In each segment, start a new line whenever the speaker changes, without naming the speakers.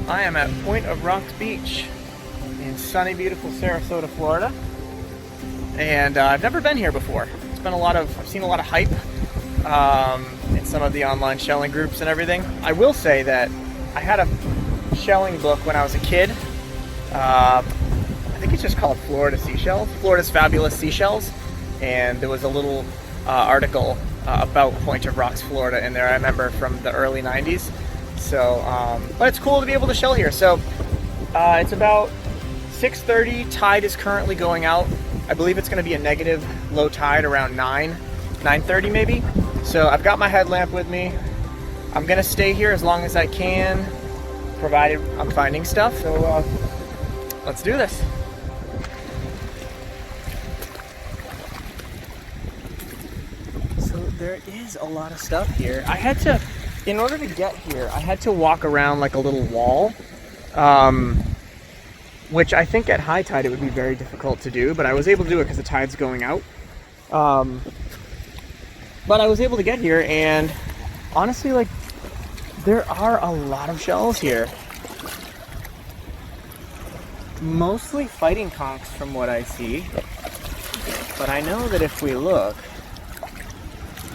I am at Point of Rocks Beach in sunny, beautiful Sarasota, Florida. And I've never been here before. I've seen a lot of hype in some of the online shelling groups and everything. I will say that I had a shelling book when I was a kid. I think it's just called Florida's Fabulous Seashells. And there was a little article about Point of Rocks, Florida in there, I remember, from the early 90s. So, but it's cool to be able to shell here. So, it's about 6:30, tide is currently going out. I believe it's going to be a negative low tide around 9:30 maybe. So I've got my headlamp with me. I'm going to stay here as long as I can, provided I'm finding stuff. So, let's do this. There is a lot of stuff here. In order to get here, I had to walk around like a little wall, which I think at high tide it would be very difficult to do, but I was able to do it because the tide's going out. But I was able to get here, and honestly, like, there are a lot of shells here. Mostly fighting conchs from what I see, but I know that if we look,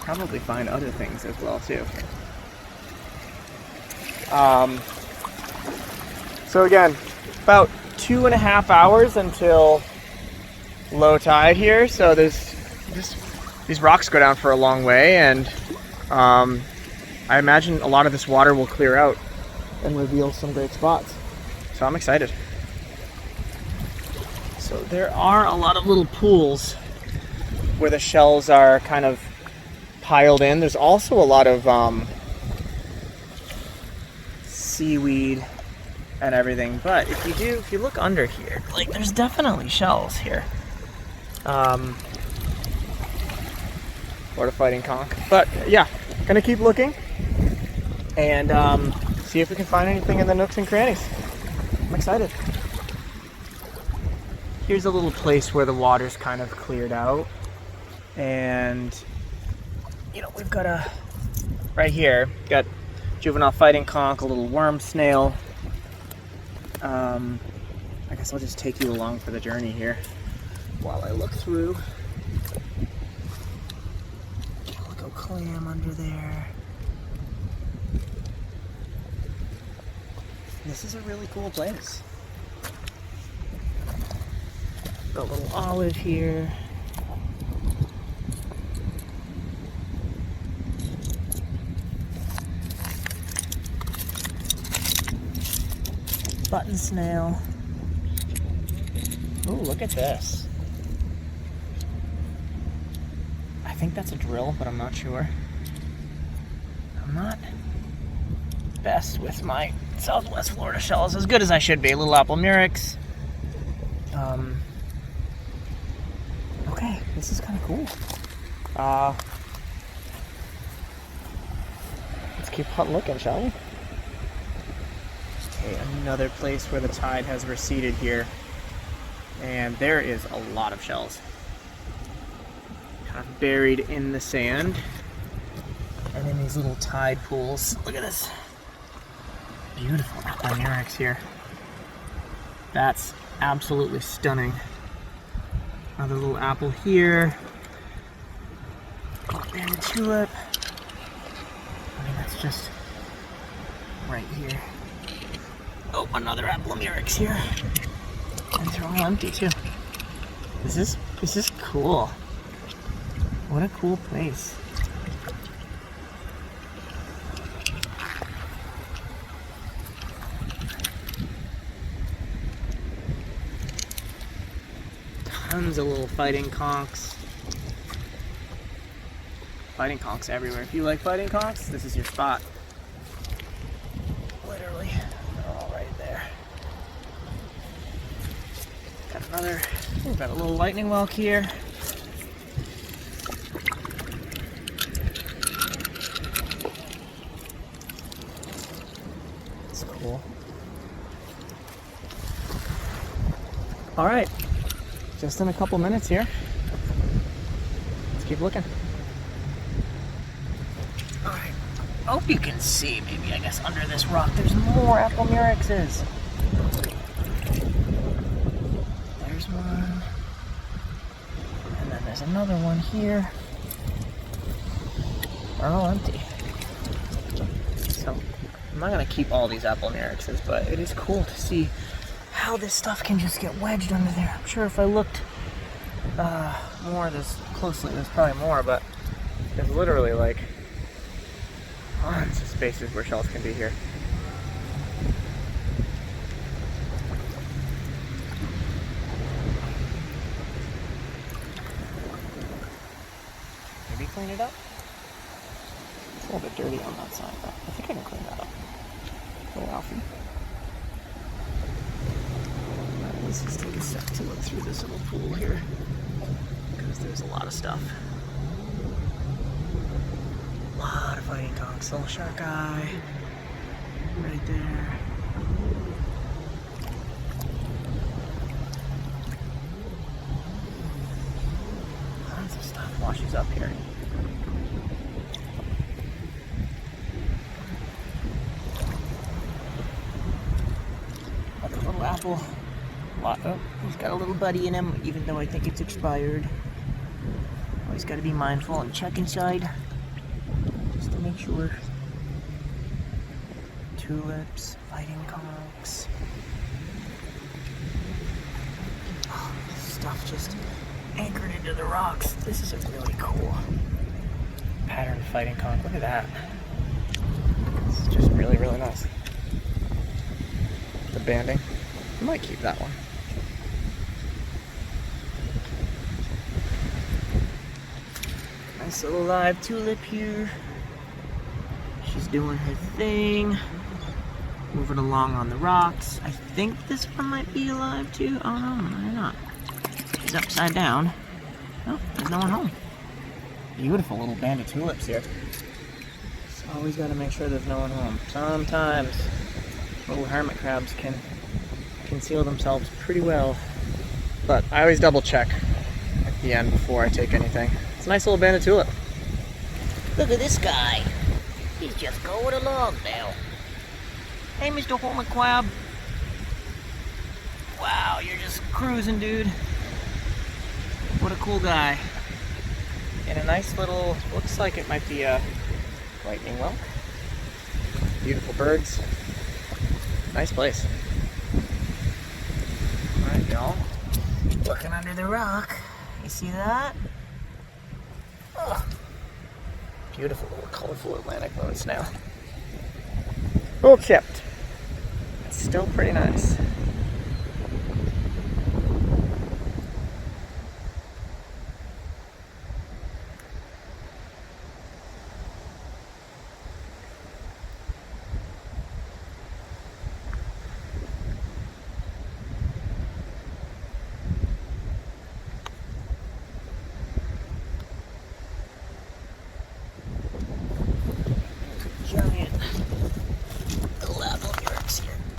probably find other things as well too. So again, about 2.5 hours until low tide here. So these rocks go down for a long way, and I imagine a lot of this water will clear out and reveal some great spots. So I'm excited. So there are a lot of little pools where the shells are kind of piled in. There's also a lot of seaweed and everything, but if you look under here, like, there's definitely shells here. Florida fighting conch. But yeah, gonna keep looking and see if we can find anything in the nooks and crannies. I'm excited. Here's a little place where the water's kind of cleared out, and we've got right here, got juvenile fighting conch, a little worm snail. I guess I'll just take you along for the journey here while I look through. Calico clam under there. This is a really cool place. Got a little olive here. Button snail. Oh, look at this. I think that's a drill, but I'm not sure. I'm not best with my Southwest Florida shells, as good as I should be. Little apple murex. Okay, this is kind of cool. Let's keep looking, shall we? Okay, another place where the tide has receded here, and there is a lot of shells kind of buried in the sand and in these little tide pools. Look at this beautiful apple murex here. That's absolutely stunning. Another little apple here. And tulip. I mean, that's just right here. Oh, another apple murex here. And they're all empty too. This is cool. What a cool place. Tons of little fighting conchs. Fighting conchs everywhere. If you like fighting conchs, this is your spot. Literally. We've got a little lightning whelk here. That's cool. All right, just in a couple minutes here. Let's keep looking. All right, hope you can see, maybe, I guess, under this rock, there's more apple muryxes. There's one. And then there's another one here. They're all empty. So, I'm not going to keep all these apple muryxes, but it is cool to see how this stuff can just get wedged under there. I'm sure if I looked more this closely, there's probably more, but there's literally like tons of spaces where shells can be here. Maybe clean it up? It's a little bit dirty on that side, but I think I can clean that up. Little Alfie. Alright, let's just take a sec to look through this little pool here, because there's a lot of stuff. A lot of fighting conchs. Little shark eye right there. Lots of stuff washes up here. Another little apple. Oh, he's got a little buddy in him, even though I think it's expired. Always got to be mindful and check inside, just to make sure. Tulips, fighting conchs. Oh, this stuff just anchored into the rocks. This is a really cool pattern fighting conch. Look at that. It's just really, really nice. The banding. I might keep that one. Nice little live tulip here. She's doing her thing. Moving along on the rocks. I think this one might be alive too. Oh no, maybe not. She's upside down. Oh, there's no one home. Beautiful little band of tulips here. So always got to make sure there's no one home. Sometimes little hermit crabs can conceal themselves pretty well, but I always double check at the end before I take anything. It's a nice little band of tulip. Look at this guy. He's just going along now. Hey, Mr. Hermit Crab. Wow, you're just cruising, dude. What a cool guy. And a nice little, looks like it might be a lightning whelk. Beautiful birds. Nice place. Alright, y'all. Looking under the rock. You see that? Oh. Beautiful little colorful Atlantic moon snail. A little chipped. It's still pretty nice.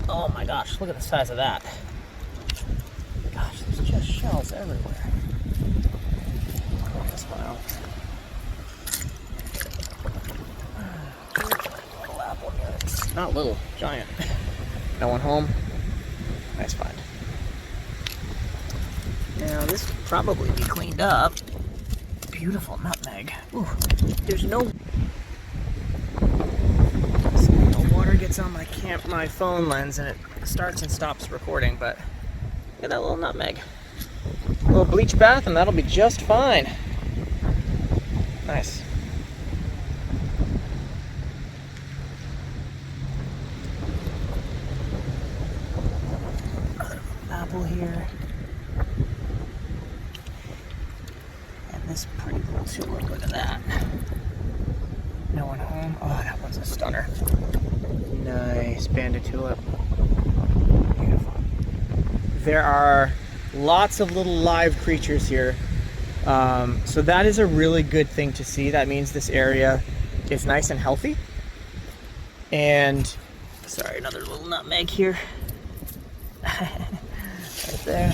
Oh my gosh, look at the size of that. Gosh, there's just shells everywhere. This one out. Little apple murex. Not little, giant. No one home. Nice find. Now this could probably be cleaned up. Beautiful nutmeg. Ooh, there's no water gets on my phone lens and it starts and stops recording, but look at that little nutmeg. A little bleach bath and that'll be just fine. Nice. Apple here. And this pretty little tulip, look at that. No one home. Oh, that one's a stunner. Nice banded tulip. Beautiful. There are lots of little live creatures here. So that is a really good thing to see. That means this area is nice and healthy. And, sorry, another little nutmeg here. Right there.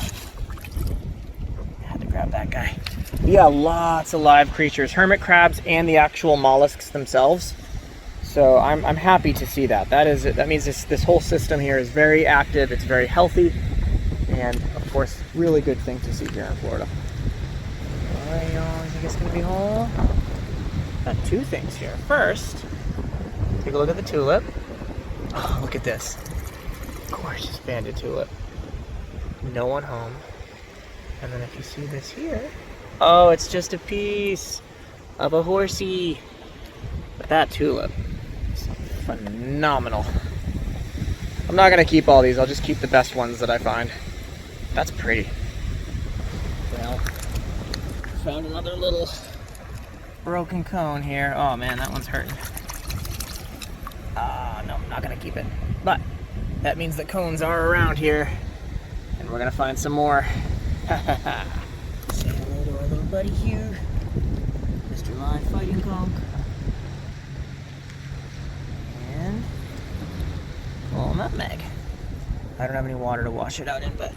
Had to grab that guy. Yeah, lots of live creatures. Hermit crabs and the actual mollusks themselves. So I'm happy to see that. That means this whole system here is very active, it's very healthy, and of course, really good thing to see here in Florida. All right, y'all, I think it's gonna be whole. Got two things here. First, take a look at the tulip. Oh, look at this. Gorgeous banded tulip. No one home. And then if you see this here, oh, it's just a piece of a horsey. But that tulip is phenomenal. I'm not gonna keep all these, I'll just keep the best ones that I find. That's pretty. Well, found another little broken cone here. Oh man, that one's hurting. No, I'm not gonna keep it. But that means the cones are around here, and we're gonna find some more. Say hello to our little buddy here, Mr. Live Fighting Conch. And little nutmeg. I don't have any water to wash it out in, but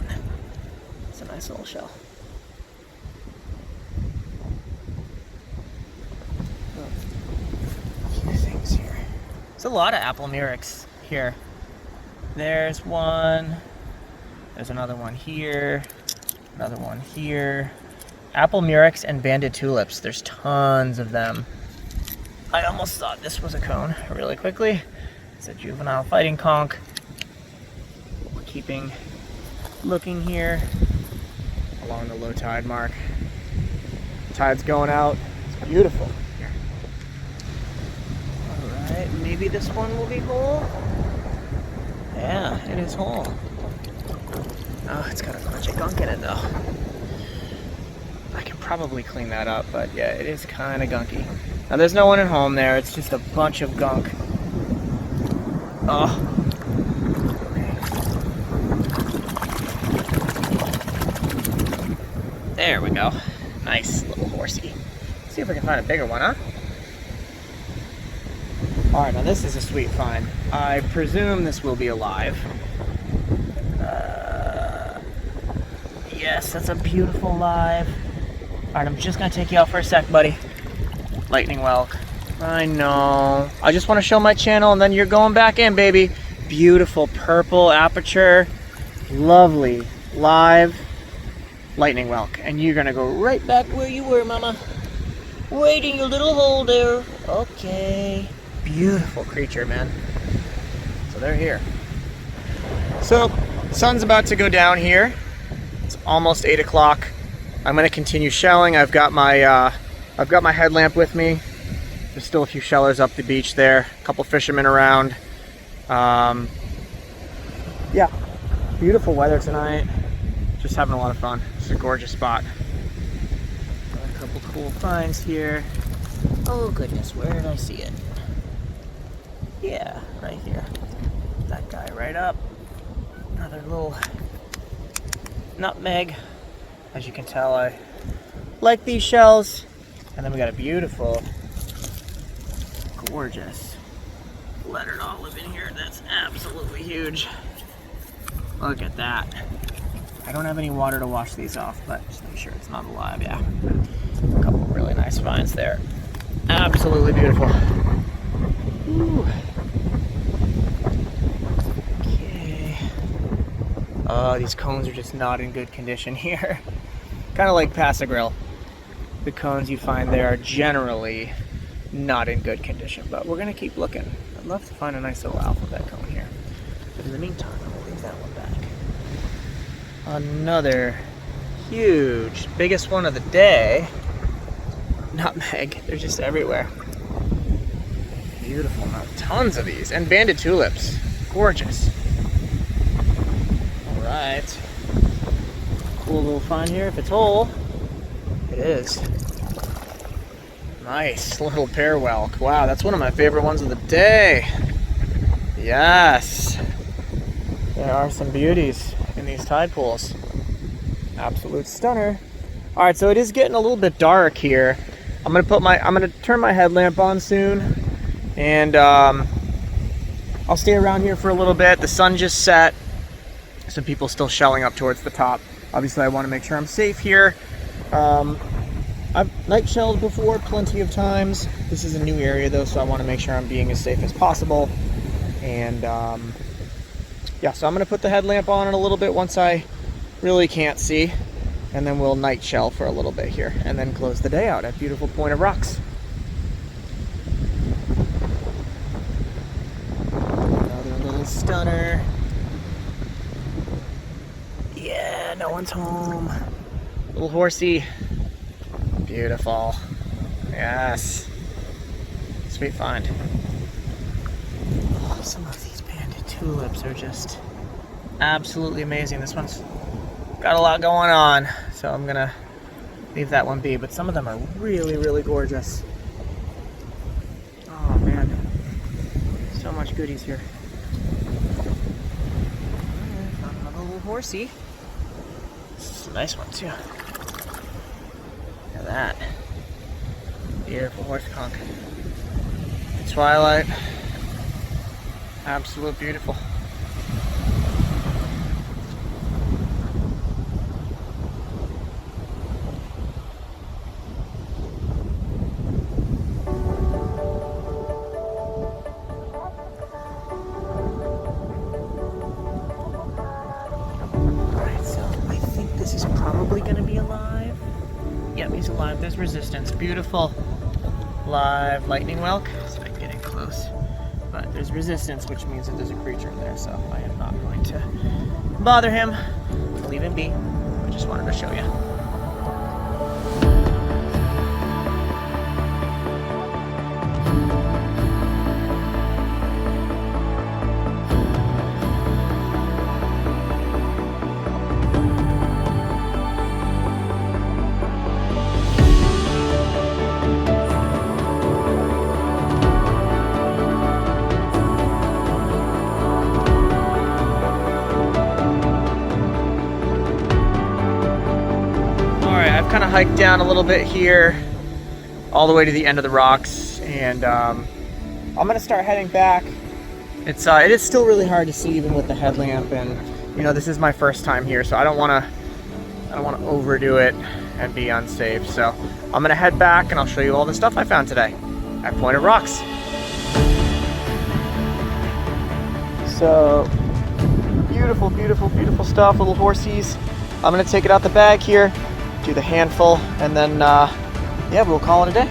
it's a nice little shell. A few things here. There's a lot of apple murex here. There's one. There's another one here. Another one here. Apple murex and banded tulips. There's tons of them. I almost thought this was a cone really quickly. It's a juvenile fighting conch. We're keeping looking here along the low tide mark. Tide's going out. It's beautiful here. Alright, maybe this one will be whole. Yeah, it is whole. Oh, it's got a bunch of gunk in it though. I can probably clean that up, but yeah, it is kind of gunky. Now there's no one at home there, it's just a bunch of gunk. Oh. There we go. Nice little horsey. Let's see if we can find a bigger one, huh? Alright, now this is a sweet find. I presume this will be alive. Yes, that's a beautiful live. Alright, I'm just gonna take you out for a sec, buddy. Lightning whelk. I know. I just want to show my channel and then you're going back in, baby. Beautiful purple aperture. Lovely live lightning whelk. And you're gonna go right back where you were, mama. Waiting your little hole there. Okay. Beautiful creature, man. So they're here. So, sun's about to go down here. It's almost 8 o'clock. I'm gonna continue shelling. I've got my headlamp with me. There's still a few shellers up the beach there. A couple fishermen around. Yeah, beautiful weather tonight. Just having a lot of fun. It's a gorgeous spot. Got a couple cool finds here. Oh goodness, where did I see it? Yeah, right here. That guy right up. Another little nutmeg. As you can tell, I like these shells. And then we got a beautiful, gorgeous lettered olive in here. That's absolutely huge. Look at that. I don't have any water to wash these off, but just make sure it's not alive. Yeah, a couple really nice finds there. Absolutely beautiful. Ooh. Okay. Oh, these cones are just not in good condition here. Kind of like Pass-A-Grill. The cones you find there are generally not in good condition, but we're gonna keep looking. I'd love to find a nice little alphabet cone here. But in the meantime, I'll leave that one back. Another huge, biggest one of the day. Nutmeg, they're just everywhere. Beautiful, now tons of these, and banded tulips, gorgeous. All right, cool little find here. If it's whole, it is. Nice little pear whelk. Wow, that's one of my favorite ones of the day. Yes. There are some beauties in these tide pools. Absolute stunner. All right, so it is getting a little bit dark here. I'm gonna turn my headlamp on soon, and I'll stay around here for a little bit. The sun just set. Some people still shelling up towards the top. Obviously, I want to make sure I'm safe here. I've night shelled before plenty of times. This is a new area though, so I want to make sure I'm being as safe as possible. And yeah, so I'm going to put the headlamp on in a little bit once I really can't see, and then we'll night shell for a little bit here, and then close the day out at beautiful Point of Rocks. Another little stunner. Yeah, no one's home. Little horsey. Beautiful. Yes. Sweet find. Oh, some of these banded tulips are just absolutely amazing. This one's got a lot going on, so I'm gonna leave that one be, but some of them are really, really gorgeous. Oh man, so much goodies here. Found another little horsey. This is a nice one too. Look at that. Beautiful horse conch. Twilight. Absolute beautiful. This is probably going to be alive. Yep, he's alive. There's resistance. Beautiful live lightning whelk. So I can get in close. But there's resistance, which means that there's a creature in there. So I am not going to bother him. I'll leave him be. I just wanted to show you. Kind of hiked down a little bit here all the way to the end of the rocks, and I'm gonna start heading back. It is still really hard to see even with the headlamp, and you know, this is my first time here, so I don't want to overdo it and be unsafe. So I'm gonna head back and I'll show you all the stuff I found today at Point of Rocks. So beautiful, beautiful, beautiful stuff. Little horsies. I'm gonna take it out the bag here, do the handful, and then yeah, we'll call it a day.